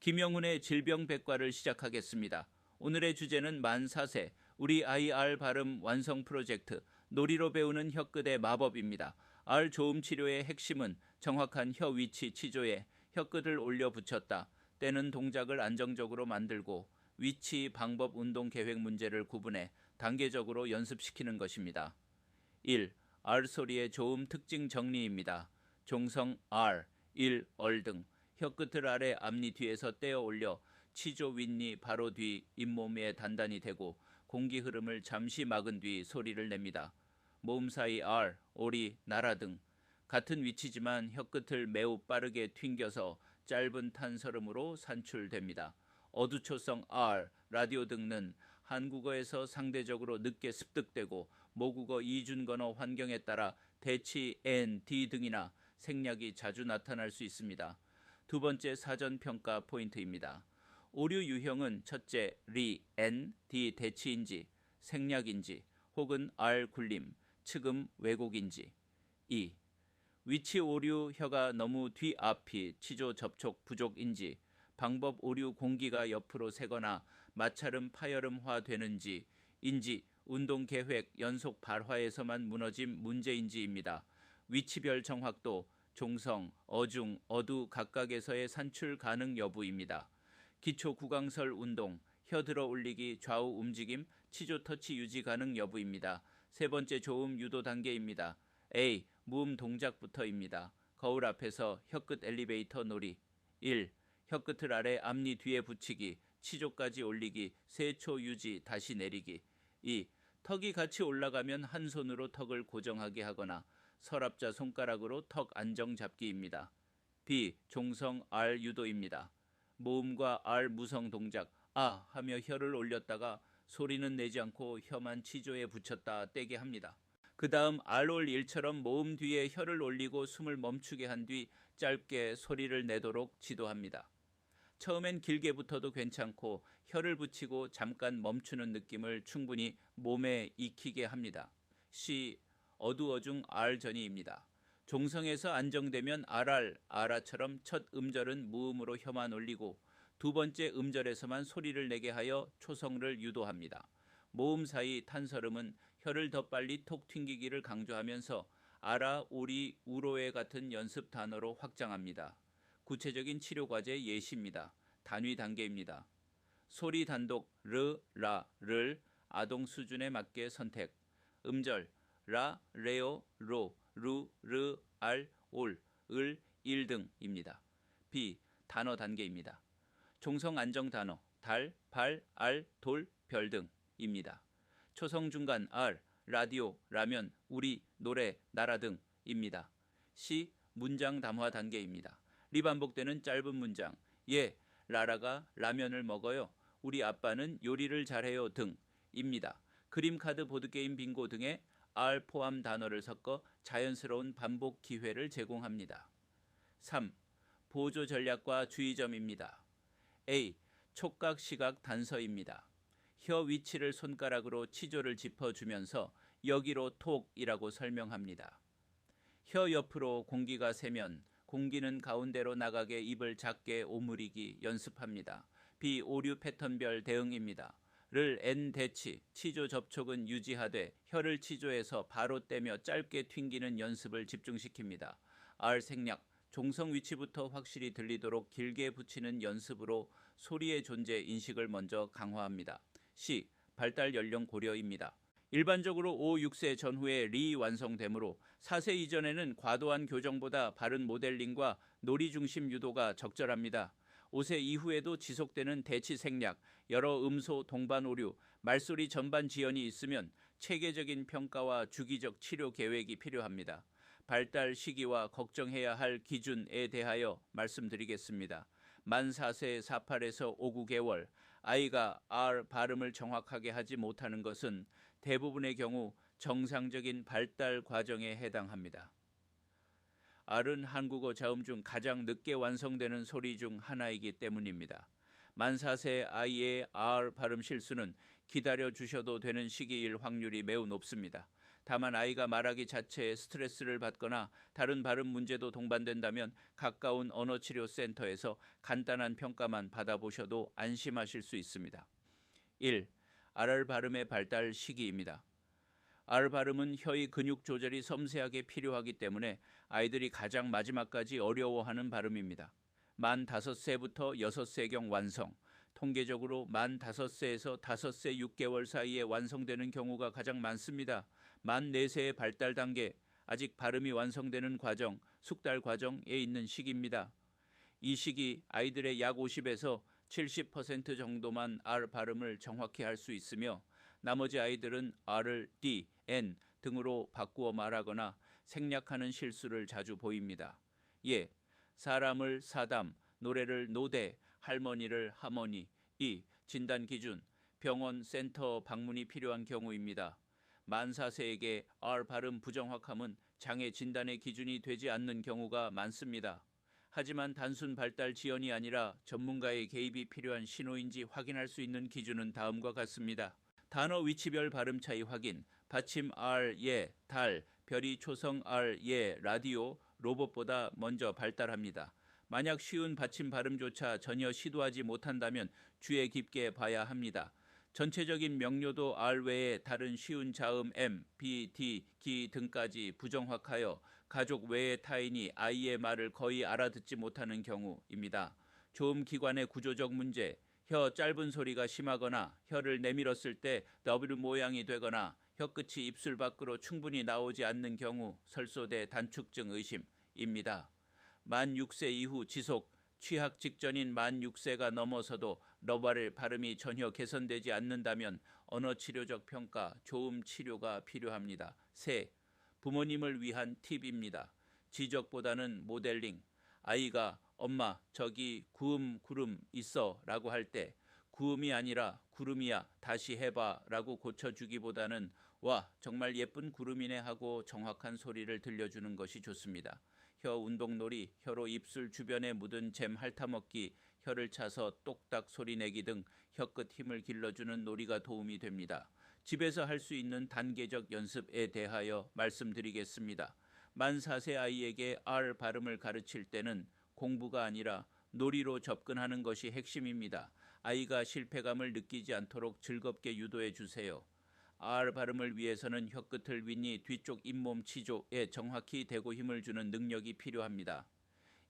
김영훈의 질병백과를 시작하겠습니다. 오늘의 주제는 만 4세 우리 아이 R 발음 완성 프로젝트 놀이로 배우는 혀끝의 마법입니다. R 조음 치료의 핵심은 정확한 혀 위치 치조에 혀끝을 올려 붙였다. 떼는 동작을 안정적으로 만들고 위치, 방법, 운동 계획 문제를 구분해 단계적으로 연습시키는 것입니다. 1. R 소리의 조음 특징 정리입니다. 종성 R, 1. 얼등 혀끝을 아래 앞니 뒤에서 떼어 올려 치조 윗니 바로 뒤 잇몸에 단단히 대고 공기 흐름을 잠시 막은 뒤 소리를 냅니다. 모음 사이 R, 오리, 나라 등 같은 위치지만 혀끝을 매우 빠르게 튕겨서 짧은 탄서름으로 산출됩니다. 어두초성 R, 라디오 등은 한국어에서 상대적으로 늦게 습득되고 모국어 이중언어 환경에 따라 대치 N, D 등이나 생략이 자주 나타날 수 있습니다. 두 번째 사전평가 포인트입니다. 오류 유형은 첫째, 리, N, D 대치인지, 생략인지, 혹은 R 굴림, 측음 왜곡인지. 2. 위치 오류 혀가 너무 뒤앞이 치조 접촉 부족인지, 방법 오류 공기가 옆으로 새거나 마찰음 파열음화 되는지, 인지, 운동 계획 연속 발화에서만 무너진 문제인지입니다. 위치별 정확도, 종성, 어중, 어두 각각에서의 산출 가능 여부입니다. 기초 구강설 운동, 혀 들어 올리기, 좌우 움직임, 치조 터치 유지 가능 여부입니다. 세 번째 조음 유도 단계입니다. A. 무음 동작부터입니다. 거울 앞에서 혀끝 엘리베이터 놀이. 1. 혀끝을 아래 앞니 뒤에 붙이기, 치조까지 올리기, 3초 유지, 다시 내리기. 2. 턱이 같이 올라가면 한 손으로 턱을 고정하게 하거나 서랍자 손가락으로 턱 안정 잡기입니다. B. 종성 R 유도입니다. 모음과 R 무성 동작 아 하며 혀를 올렸다가 소리는 내지 않고 혀만 치조에 붙였다 떼게 합니다. 그 다음 R올 1처럼 모음 뒤에 혀를 올리고 숨을 멈추게 한 뒤 짧게 소리를 내도록 지도합니다. 처음엔 길게 붙어도 괜찮고 혀를 붙이고 잠깐 멈추는 느낌을 충분히 몸에 익히게 합니다. C. 어두어중 R 전이입니다. 종성에서 안정되면 RR, 아라처럼 첫 음절은 무음으로 혀만 올리고 두 번째 음절에서만 소리를 내게 하여 초성을 유도합니다. 모음 사이 탄설음은 혀를 더 빨리 톡 튕기기를 강조하면서 아라, 우리, 우로에 같은 연습 단어로 확장합니다. 구체적인 치료 과제 예시입니다. 단위 단계입니다. 소리 단독 르, 라를 아동 수준에 맞게 선택. 음절 라, 레오, 로, 루, 르, 알, 올, 을, 일 등입니다. B. 단어 단계입니다. 종성 안정 단어 달, 발, 알, 돌, 별 등입니다. 초성 중간 R, 라디오, 라면, 우리, 노래, 나라 등입니다. C. 문장 담화 단계입니다. 리 반복되는 짧은 문장 예, 라라가 라면을 먹어요. 우리 아빠는 요리를 잘해요 등입니다. 그림 카드 보드게임 빙고 등의 R 포함 단어를 섞어 자연스러운 반복 기회를 제공합니다. 3. 보조 전략과 주의점입니다. A. 촉각 시각 단서입니다. 혀 위치를 손가락으로 치조를 짚어주면서 여기로 톡이라고 설명합니다. 혀 옆으로 공기가 새면 공기는 가운데로 나가게 입을 작게 오므리기 연습합니다. B. 오류 패턴별 대응입니다. 를 N 대치, 치조 접촉은 유지하되 혀를 치조해서 바로 떼며 짧게 튕기는 연습을 집중시킵니다. R 생략, 종성 위치부터 확실히 들리도록 길게 붙이는 연습으로 소리의 존재 인식을 먼저 강화합니다. C. 발달 연령 고려입니다. 일반적으로 5, 6세 전후에 리 완성되므로 4세 이전에는 과도한 교정보다 바른 모델링과 놀이 중심 유도가 적절합니다. 5세 이후에도 지속되는 대치 생략, 여러 음소 동반 오류, 말소리 전반 지연이 있으면 체계적인 평가와 주기적 치료 계획이 필요합니다. 발달 시기와 걱정해야 할 기준에 대하여 말씀드리겠습니다. 만 4세 48에서 59개월, 아이가 R 발음을 정확하게 하지 못하는 것은 대부분의 경우 정상적인 발달 과정에 해당합니다. R은 한국어 자음 중 가장 늦게 완성되는 소리 중 하나이기 때문입니다. 만 4세 아이의 R 발음 실수는 기다려 주셔도 되는 시기일 확률이 매우 높습니다. 다만 아이가 말하기 자체에 스트레스를 받거나 다른 발음 문제도 동반된다면 가까운 언어치료센터에서 간단한 평가만 받아보셔도 안심하실 수 있습니다. 1. RR 발음의 발달 시기입니다. R 발음은 혀의 근육 조절이 섬세하게 필요하기 때문에 아이들이 가장 마지막까지 어려워하는 발음입니다. 만 5세부터 6세경 완성, 통계적으로 만 5세에서 5세 6개월 사이에 완성되는 경우가 가장 많습니다. 만 4세의 발달 단계, 아직 발음이 완성되는 과정, 숙달 과정에 있는 시기입니다. 이 시기 아이들의 약 50에서 70% 정도만 R 발음을 정확히 할 수 있으며 나머지 아이들은 R을 D, N 등으로 바꾸어 말하거나 생략하는 실수를 자주 보입니다. 예, 사람을 사담, 노래를 노대, 할머니를 하모니. 이 진단 기준, 병원 센터 방문이 필요한 경우입니다. 만 4세에게 R 발음 부정확함은 장애 진단의 기준이 되지 않는 경우가 많습니다. 하지만 단순 발달 지연이 아니라 전문가의 개입이 필요한 신호인지 확인할 수 있는 기준은 다음과 같습니다. 단어 위치별 발음 차이 확인, 받침 R, 예, 달, 별이 초성 R, 예, 라디오, 로봇보다 먼저 발달합니다. 만약 쉬운 받침 발음조차 전혀 시도하지 못한다면 주의 깊게 봐야 합니다. 전체적인 명료도 R 외에 다른 쉬운 자음 M, B, D, 기 등까지 부정확하여 가족 외의 타인이 아이의 말을 거의 알아듣지 못하는 경우입니다. 조음 기관의 구조적 문제, 혀 짧은 소리가 심하거나 혀를 내밀었을 때 W 모양이 되거나 혀끝이 입술 밖으로 충분히 나오지 않는 경우 설소대 단축증 의심입니다. 만 6세 이후 지속, 취학 직전인 만 6세가 넘어서도 러바를 발음이 전혀 개선되지 않는다면 언어치료적 평가, 조음 치료가 필요합니다. 세, 부모님을 위한 팁입니다. 지적보다는 모델링. 아이가 엄마 저기 구음 구름 있어 라고 할 때 구음이 아니라 구름이야 다시 해봐 라고 고쳐주기보다는 와 정말 예쁜 구름이네 하고 정확한 소리를 들려주는 것이 좋습니다. 혀 운동놀이, 혀로 입술 주변에 묻은 잼 핥아먹기, 혀를 차서 똑딱 소리내기 등 혀끝 힘을 길러주는 놀이가 도움이 됩니다. 집에서 할 수 있는 단계적 연습에 대하여 말씀드리겠습니다. 만 4세 아이에게 R 발음을 가르칠 때는 공부가 아니라 놀이로 접근하는 것이 핵심입니다. 아이가 실패감을 느끼지 않도록 즐겁게 유도해 주세요. R 발음을 위해서는 혀끝을 윗니 뒤쪽 잇몸 치조에 정확히 대고 힘을 주는 능력이 필요합니다.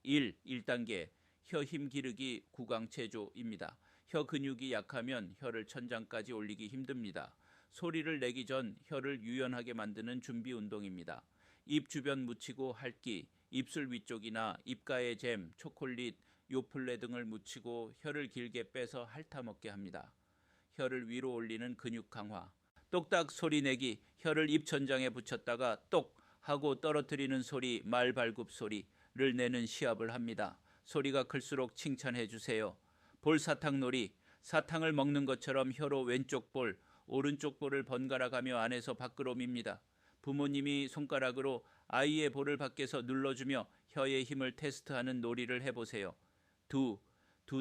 1단계 혀 힘 기르기 구강체조입니다. 혀 근육이 약하면 혀를 천장까지 올리기 힘듭니다. 소리를 내기 전 혀를 유연하게 만드는 준비 운동입니다. 입 주변 묻히고 핥기, 입술 위쪽이나 입가에 잼, 초콜릿, 요플레 등을 묻히고 혀를 길게 빼서 핥아먹게 합니다. 혀를 위로 올리는 근육 강화, 똑딱 소리 내기, 혀를 입 천장에 붙였다가 똑 하고 떨어뜨리는 소리, 말발굽 소리를 내는 시합을 합니다. 소리가 클수록 칭찬해 주세요. 볼 사탕놀이, 사탕을 먹는 것처럼 혀로 왼쪽 볼, 오른쪽 볼을 번갈아 가며 안에서 밖으로 밉니다. 부모님이 손가락으로 아이의 볼을 밖에서 눌러주며 혀의 힘을 테스트하는 놀이를 해보세요. 두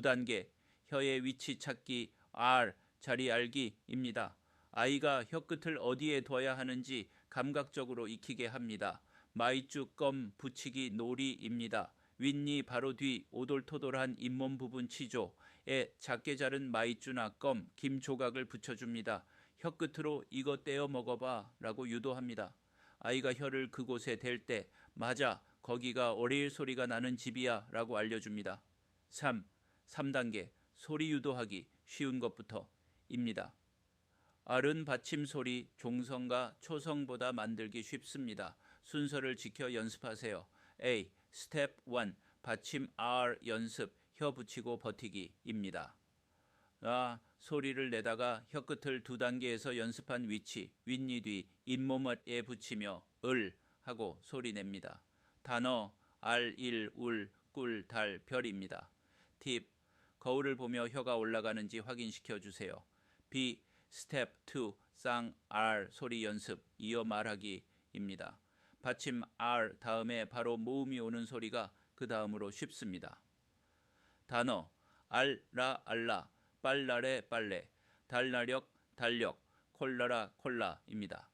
단계 혀의 위치 찾기 R 자리 알기입니다. 아이가 혀끝을 어디에 둬야 하는지 감각적으로 익히게 합니다. 마이쮸 껌 붙이기 놀이입니다. 윗니 바로 뒤 오돌토돌한 잇몸 부분 치조에 작게 자른 마이쮸나 껌, 김 조각을 붙여줍니다. 혀끝으로 이거 떼어 먹어봐 라고 유도합니다. 아이가 혀를 그곳에 댈 때 맞아 거기가 어릴 소리가 나는 집이야 라고 알려줍니다. 3단계 소리 유도하기 쉬운 것부터입니다. R은 받침 소리 종성과 초성보다 만들기 쉽습니다. 순서를 지켜 연습하세요. A. 스텝 1 받침 R 연습 혀 붙이고 버티기입니다. 소리를 내다가 혀끝을 2단계에서 연습한 위치 윗니 뒤 잇몸에 붙이며 을 하고 소리 냅니다. 단어 알, 일, 울, 꿀, 달, 별입니다. 팁 거울을 보며 혀가 올라가는지 확인시켜 주세요. B. 스텝 2 쌍 R 소리 연습 이어 말하기입니다. 받침 R 다음에 바로 모음이 오는 소리가 그 다음으로 쉽습니다. 단어 알라 알라 빨라레 빨래 달나력 달력 콜라라 콜라입니다.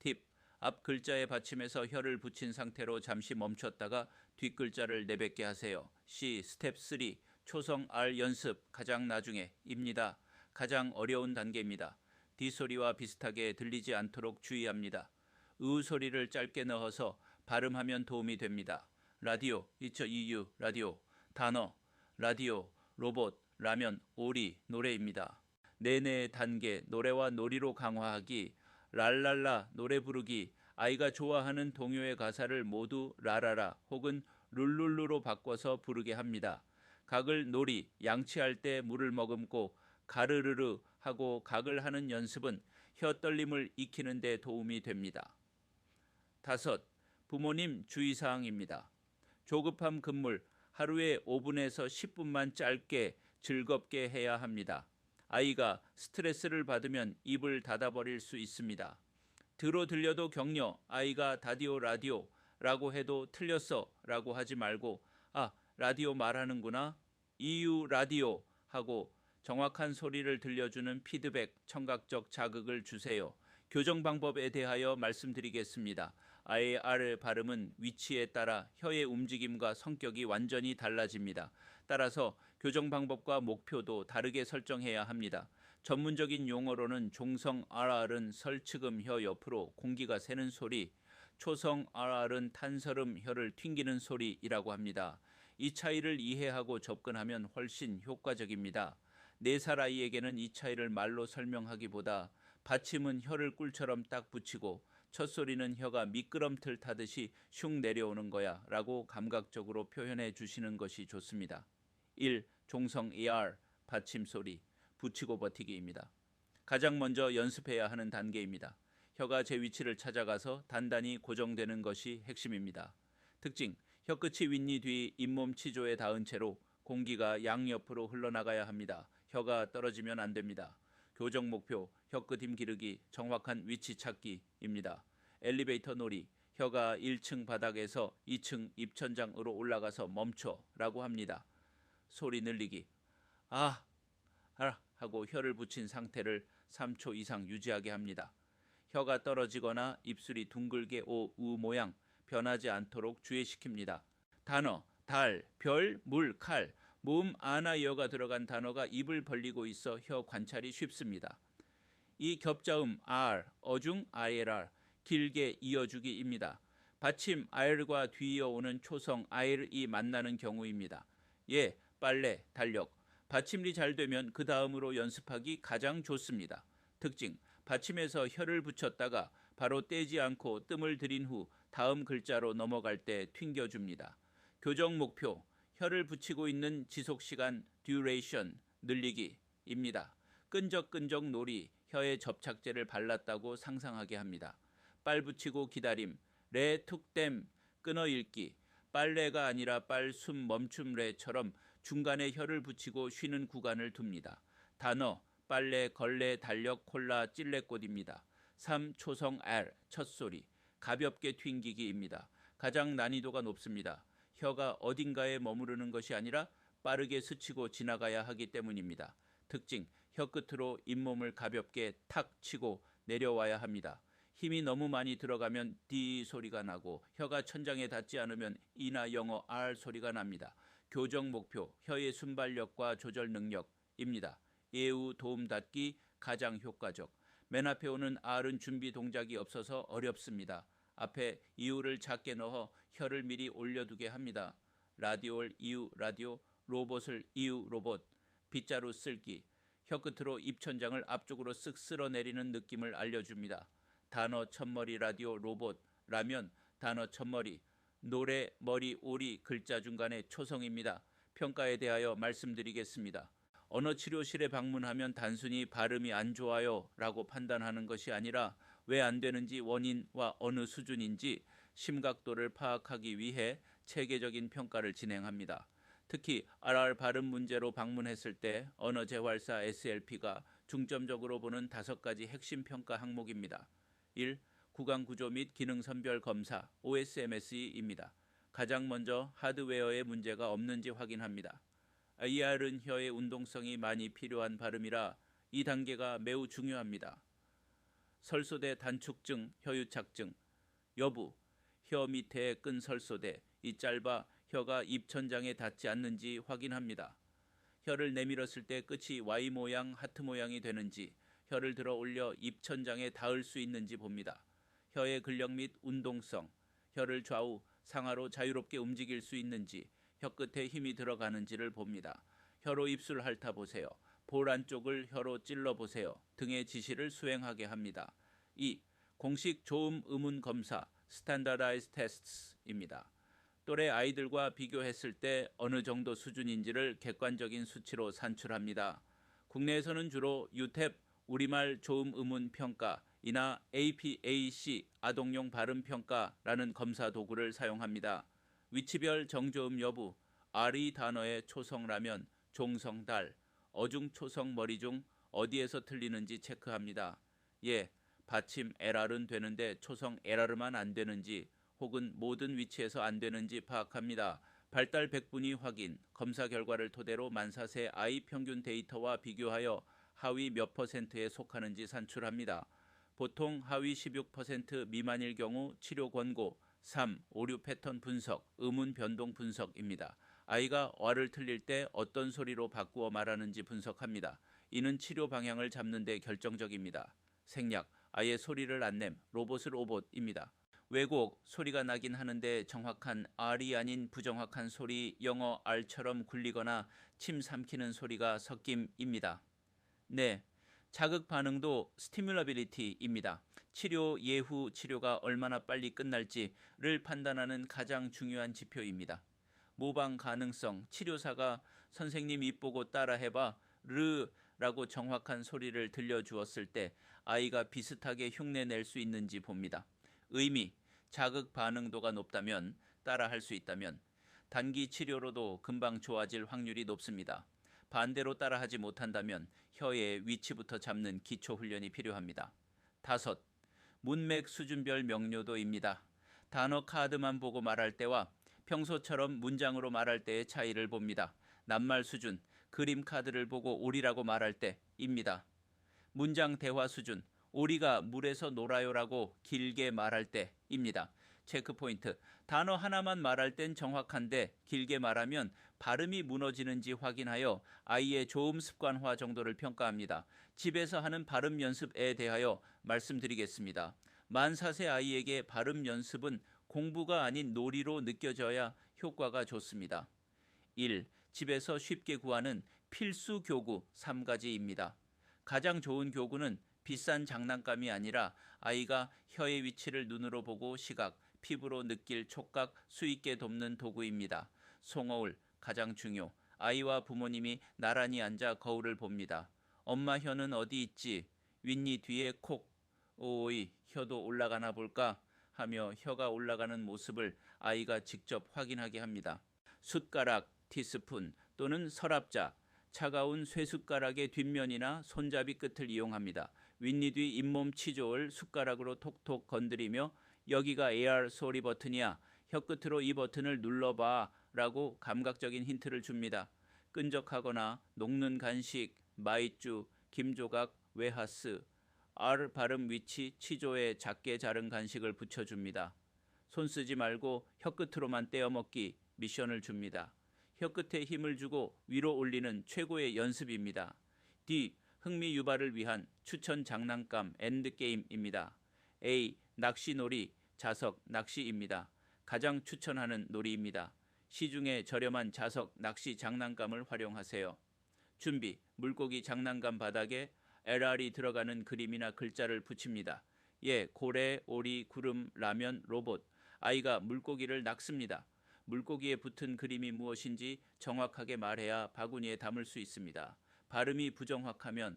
팁 앞 글자의 받침에서 혀를 붙인 상태로 잠시 멈췄다가 뒷 글자를 내뱉게 하세요. C. 스텝 3. 초성 R 연습 가장 나중에입니다. 가장 어려운 단계입니다. D소리와 비슷하게 들리지 않도록 주의합니다. 의 소리를 짧게 넣어서 발음하면 도움이 됩니다. 라디오, EU, 라디오, 단어, 라디오, 로봇, 라면, 오리, 노래입니다. 네네 단계, 노래와 놀이로 강화하기, 랄랄라, 노래 부르기, 아이가 좋아하는 동요의 가사를 모두 라라라 혹은 룰룰루로 바꿔서 부르게 합니다. 각을 놀이, 양치할 때 물을 머금고 가르르르 하고 각을 하는 연습은 혀 떨림을 익히는 데 도움이 됩니다. 5. 부모님 주의사항입니다. 조급함 금물, 하루에 5분에서 10분만 짧게 즐겁게 해야 합니다. 아이가 스트레스를 받으면 입을 닫아버릴 수 있습니다. 들려도 격려, 아이가 다디오 라디오라고 해도 틀렸어 라고 하지 말고 라디오 말하는구나, EU 라디오 하고 정확한 소리를 들려주는 피드백, 청각적 자극을 주세요. 교정 방법에 대하여 말씀드리겠습니다. IR 발음은 위치에 따라 혀의 움직임과 성격이 완전히 달라집니다. 따라서 교정 방법과 목표도 다르게 설정해야 합니다. 전문적인 용어로는 종성 RR은 설치금 혀 옆으로 공기가 새는 소리, 초성 RR은 탄서름 혀를 튕기는 소리이라고 합니다. 이 차이를 이해하고 접근하면 훨씬 효과적입니다. 4살 아이에게는 이 차이를 말로 설명하기보다 받침은 혀를 꿀처럼 딱 붙이고 첫소리는 혀가 미끄럼틀 타듯이 슝 내려오는 거야 라고 감각적으로 표현해 주시는 것이 좋습니다. 1. 종성 ER 받침 소리 붙이고 버티기입니다. 가장 먼저 연습해야 하는 단계입니다. 혀가 제 위치를 찾아가서 단단히 고정되는 것이 핵심입니다. 특징, 혀끝이 윗니 뒤 잇몸 치조에 닿은 채로 공기가 양옆으로 흘러나가야 합니다. 혀가 떨어지면 안 됩니다. 교정 목표, 혀끝 힘 기르기, 정확한 위치 찾기입니다. 엘리베이터 놀이, 혀가 1층 바닥에서 2층 입천장으로 올라가서 멈춰 라고 합니다. 소리 늘리기, 하고 혀를 붙인 상태를 3초 이상 유지하게 합니다. 혀가 떨어지거나 입술이 둥글게 우 모양 변하지 않도록 주의시킵니다. 단어, 달, 별, 물, 칼, 모음 아나 여가 들어간 단어가 입을 벌리고 있어 혀 관찰이 쉽습니다. 이 겹자음 R, 어중 ILR, 길게 이어주기입니다. 받침 R과 뒤이어오는 초성 R이 만나는 경우입니다. 예, 빨래, 달력. 받침이 잘 되면 그 다음으로 연습하기 가장 좋습니다. 특징, 받침에서 혀를 붙였다가 바로 떼지 않고 뜸을 들인 후 다음 글자로 넘어갈 때 튕겨줍니다. 교정 목표, 혀를 붙이고 있는 지속시간 duration 늘리기입니다. 끈적끈적 놀이, 혀에 접착제를 발랐다고 상상하게 합니다. 빨 붙이고 기다림, 레 툭댐 끊어 읽기, 빨래가 아니라 빨 숨 멈춤 레처럼 중간에 혀를 붙이고 쉬는 구간을 둡니다. 단어, 빨래, 걸레, 달력, 콜라, 찔레꽃입니다. 3. 초성 R, 첫소리, 가볍게 튕기기입니다. 가장 난이도가 높습니다. 혀가 어딘가에 머무르는 것이 아니라 빠르게 스치고 지나가야 하기 때문입니다. 특징, 혀끝으로 잇몸을 가볍게 탁 치고 내려와야 합니다. 힘이 너무 많이 들어가면 D 소리가 나고 혀가 천장에 닿지 않으면 E나 영어 R 소리가 납니다. 교정 목표, 혀의 순발력과 조절 능력입니다. 예우 도움 닫기 가장 효과적. 맨 앞에 오는 R은 준비 동작이 없어서 어렵습니다. 앞에 이유를 작게 넣어 혀를 미리 올려두게 합니다. 라디오를 이유 라디오, 로봇을 이유 로봇, 빗자루 쓸기, 혀끝으로 입천장을 앞쪽으로 쓱 쓸어내리는 느낌을 알려줍니다. 단어 첫머리 라디오 로봇, 라면, 단어 첫머리, 노래 머리 오리 글자 중간에 초성입니다. 평가에 대하여 말씀드리겠습니다. 언어치료실에 방문하면 단순히 발음이 안 좋아요 라고 판단하는 것이 아니라 왜 안 되는지 원인과 어느 수준인지 심각도를 파악하기 위해 체계적인 평가를 진행합니다. 특히 RR 발음 문제로 방문했을 때 언어재활사 SLP가 중점적으로 보는 5가지 핵심 평가 항목입니다. 1. 구강구조 및 기능선별 검사 OSMS입니다. 가장 먼저 하드웨어에 문제가 없는지 확인합니다. IR은 혀의 운동성이 많이 필요한 발음이라 이 단계가 매우 중요합니다. 설소대 단축증, 혀유착증, 여부, 혀 밑에 끈 설소대, 이 짧아 혀가 입천장에 닿지 않는지 확인합니다. 혀를 내밀었을 때 끝이 Y 모양, 하트 모양이 되는지, 혀를 들어 올려 입천장에 닿을 수 있는지 봅니다. 혀의 근력 및 운동성, 혀를 좌우, 상하로 자유롭게 움직일 수 있는지, 혀끝에 힘이 들어가는지를 봅니다. 혀로 입술 핥아보세요. 볼 안쪽을 혀로 찔러보세요. 등의 지시를 수행하게 합니다. 2. 공식 조음 의문 검사, Standardized Tests입니다. 또래 아이들과 비교했을 때 어느 정도 수준인지를 객관적인 수치로 산출합니다. 국내에서는 주로 유탭 우리말 조음 의문 평가이나 APAC 아동용 발음 평가라는 검사 도구를 사용합니다. 위치별 정조음 여부, R이 단어의 초성라면 종성 달, 어중 초성 머리 중 어디에서 틀리는지 체크합니다. 예, 받침 LR은 되는데 초성 LR만 안 되는지 혹은 모든 위치에서 안 되는지 파악합니다. 발달 백분위 확인, 검사 결과를 토대로 만사세 아이 평균 데이터와 비교하여 하위 몇 %에 속하는지 산출합니다. 보통 하위 16% 미만일 경우 치료 권고, 3. 오류 패턴 분석, 의문 변동 분석입니다. 아이가 어를 틀릴 때 어떤 소리로 바꾸어 말하는지 분석합니다. 이는 치료 방향을 잡는 데 결정적입니다. 생략, 아예 소리를 안 냄, 로봇입니다. 왜곡, 소리가 나긴 하는데 정확한 R이 아닌 부정확한 소리, 영어 R처럼 굴리거나 침 삼키는 소리가 섞임입니다. 네, 자극 반응도 스티뮬러빌리티입니다. 치료 예후 치료가 얼마나 빨리 끝날지를 판단하는 가장 중요한 지표입니다. 모방 가능성, 치료사가 선생님 입 보고 따라해봐 라고 정확한 소리를 들려주었을 때 아이가 비슷하게 흉내낼 수 있는지 봅니다. 의미, 자극 반응도가 높다면, 따라할 수 있다면 단기 치료로도 금방 좋아질 확률이 높습니다. 반대로 따라하지 못한다면 혀의 위치부터 잡는 기초 훈련이 필요합니다. 5. 문맥 수준별 명료도입니다. 단어 카드만 보고 말할 때와 평소처럼 문장으로 말할 때의 차이를 봅니다. 낱말 수준, 그림 카드를 보고 오리라고 말할 때입니다. 문장 대화 수준, 오리가 물에서 놀아요라고 길게 말할 때입니다. 체크포인트, 단어 하나만 말할 땐 정확한데 길게 말하면 발음이 무너지는지 확인하여 아이의 조음 습관화 정도를 평가합니다. 집에서 하는 발음 연습에 대하여 말씀드리겠습니다. 만 4세 아이에게 발음 연습은 공부가 아닌 놀이로 느껴져야 효과가 좋습니다. 1. 집에서 쉽게 구하는 필수 교구 3가지입니다. 가장 좋은 교구는 비싼 장난감이 아니라 아이가 혀의 위치를 눈으로 보고 시각, 피부로 느낄 촉각 수 있게 돕는 도구입니다. 송어울, 가장 중요. 아이와 부모님이 나란히 앉아 거울을 봅니다. 엄마 혀는 어디 있지? 윗니 뒤에 콕. 오이, 혀도 올라가나 볼까? 하며 혀가 올라가는 모습을 아이가 직접 확인하게 합니다. 숟가락, 티스푼 또는 서랍자, 차가운 쇠숟가락의 뒷면이나 손잡이 끝을 이용합니다. 윗니 뒤 잇몸 치조를 숟가락으로 톡톡 건드리며 여기가 AR 소리 버튼이야. 혀끝으로 이 버튼을 눌러봐 라고 감각적인 힌트를 줍니다. 끈적하거나 녹는 간식, 마이쮸, 김조각, 웨하스, R 발음 위치 치조에 작게 자른 간식을 붙여줍니다. 손 쓰지 말고 혀끝으로만 떼어먹기 미션을 줍니다. 혀끝에 힘을 주고 위로 올리는 최고의 연습입니다. D. 흥미 유발을 위한 추천 장난감 엔드게임입니다. A. 낚시놀이, 자석, 낚시입니다. 가장 추천하는 놀이입니다. 시중에 저렴한 자석, 낚시 장난감을 활용하세요. 준비, 물고기 장난감 바닥에 LR이 들어가는 그림이나 글자를 붙입니다. 예, 고래, 오리, 구름, 라면, 로봇. 아이가 물고기를 낚습니다. 물고기에 붙은 그림이 무엇인지 정확하게 말해야 바구니에 담을 수 있습니다. 발음이 부정확하면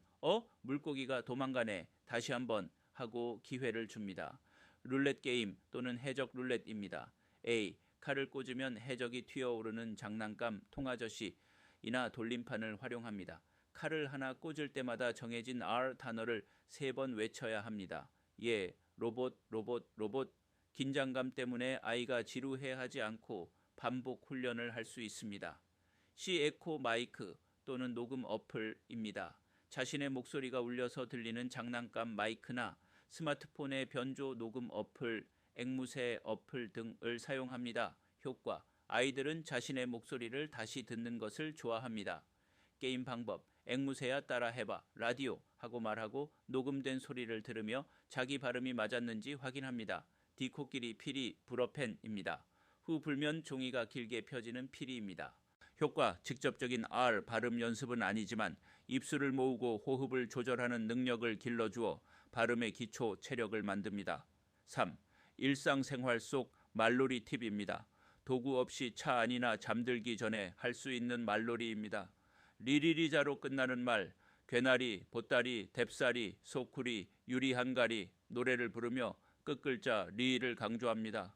물고기가 도망가네. 다시 한번 하고 기회를 줍니다. 룰렛 게임 또는 해적 룰렛입니다. A. 칼을 꽂으면 해적이 튀어오르는 장난감 통아저씨이나 돌림판을 활용합니다. 칼을 하나 꽂을 때마다 정해진 R 단어를 3번 외쳐야 합니다. 예, 로봇, 로봇, 로봇. 긴장감 때문에 아이가 지루해하지 않고 반복 훈련을 할 수 있습니다. C 에코 마이크 또는 녹음 어플입니다. 자신의 목소리가 울려서 들리는 장난감 마이크나 스마트폰의 변조 녹음 어플 앵무새 어플 등을 사용합니다. 효과: 아이들은 자신의 목소리를 다시 듣는 것을 좋아합니다. 게임 방법: 앵무새야 따라 해봐, 라디오 하고 말하고 녹음된 소리를 들으며 자기 발음이 맞았는지 확인합니다. 디코끼리 피리 불어펜입니다. 후 불면 종이가 길게 펴지는 피리입니다. 효과: 직접적인 R 발음 연습은 아니지만 입술을 모으고 호흡을 조절하는 능력을 길러주어 발음의 기초 체력을 만듭니다. 3. 일상생활 속 말놀이 팁입니다. 도구 없이 차 안이나 잠들기 전에 할 수 있는 말놀이입니다. 리리리자로 끝나는 말, 괴나리, 보따리, 뎁사리, 소쿠리, 유리 한가리 노래를 부르며 끝글자 리를 강조합니다.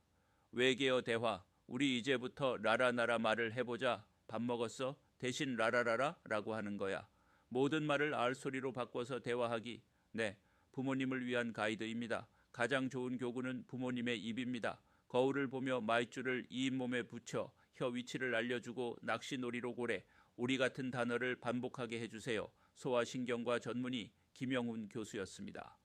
외계어 대화, 우리 이제부터 라라나라 말을 해보자. 밥 먹었어? 대신 라라라라 라고 하는 거야. 모든 말을 R 소리로 바꿔서 대화하기. 네, 부모님을 위한 가이드입니다. 가장 좋은 교구는 부모님의 입입니다. 거울을 보며 말줄을 잇몸에 붙여 혀 위치를 알려주고 낚시놀이로 고래, 우리 같은 단어를 반복하게 해주세요. 소아신경과 전문의 김영훈 교수였습니다.